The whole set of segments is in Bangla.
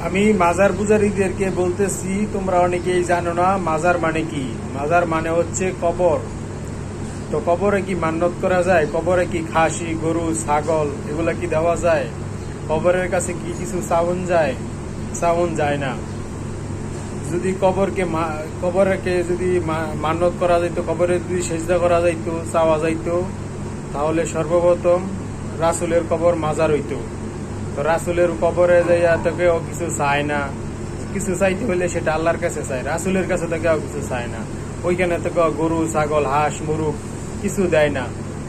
আমি মাজার পূজারীদেরকে বলতেছি, তোমরা অনেকেই জানো না মাজার মানে কি। মাজার মানে হচ্ছে কবর। তো কবরে কি মান্যত করা যায়? কবরে কি খাসি, গরু, ছাগল এগুলা কি দেওয়া যায়? কবরের কাছে কি কিছু চাউন যায়? চাউন যায় না। যদি কবরকে যদি মান্যত করা যাইত, কবরে যদি সেজদা করা যাইত, চাওয়া যাইত, তাহলে সর্বপ্রথম রাসূলের কবর মাজার হইতো। তো রাসূলের কবরে যাইয়া তো কেউ কিছু চায় না। কিছু চাইতে হইলে সেটা আল্লাহর কাছে চায়, রাসূলের কাছে তো কেউ কিছু চায় না। ওইখানে তো কেউ গরু, ছাগল, হাঁস, মুরগ কিছু দেয় না।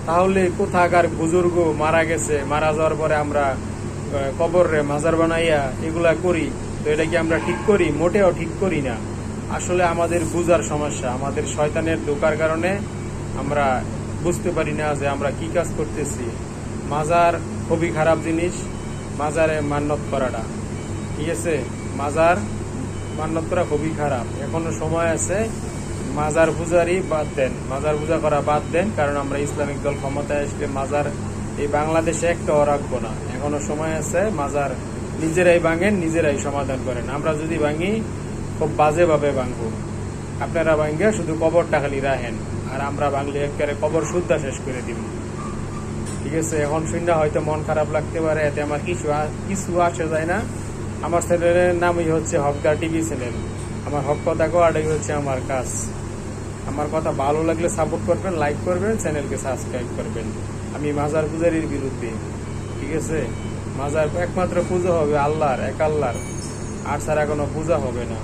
তাহলে কোথাকার বুজুর্গ মারা গেছে, মারা যাওয়ার পরে আমরা কবরে মাজার বানাইয়া এগুলা করি। তো এটা কি আমরা ঠিক করি? মোটেও ঠিক করি না। আসলে আমাদের বুঝার সমস্যা, আমাদের শয়তানের ধোঁকার কারণে আমরা বুঝতে পারি না যে আমরা কি কাজ করতেছি। মাজার খুবই খারাপ জিনিস, মাজারে মান্যত করাটা, ঠিক আছে? মাজার মান্যত করা খুবই খারাপ। এখনো সময় আছে, মাজার পূজারই বাদ দেন, মাজার পূজা করা বাদ দেন। কারণ আমরা ইসলামিক দল ক্ষমতায় আসলে মাজার এই বাংলাদেশে একটাও রাখবো না। এখনো সময় আছে, মাজার নিজেরাই ভাঙেন, নিজেরাই সমাধান করেন। আমরা যদি ভাঙি খুব বাজেভাবে ভাঙবো। আপনারা ভাঙ্গে শুধু কবরটা খালি রাখেন, আর আমরা ভাঙলে একেবারে কবর শুদ্ধা শেষ করে দিব, ঠিক আছে? এখন শুনে হয়তো মন খারাপ লাগতে পারে, এতে আমার কিছু আসে যায় না। আমার চ্যানেলের নামই হচ্ছে হকদার টিভি চ্যানেল। আমার হক কথা কোয়াটাই হচ্ছে আমার কাজ। আমার কথা ভালো লাগলে সাপোর্ট করবেন, লাইক করবেন, চ্যানেলকে সাবস্ক্রাইব করবেন। আমি মাজার পূজারির বিরুদ্ধে, ঠিক আছে? মাজার একমাত্র পূজা হবে আল্লাহর, এক আল্লাহর, আর ছাড়া কোনো পূজা হবে না।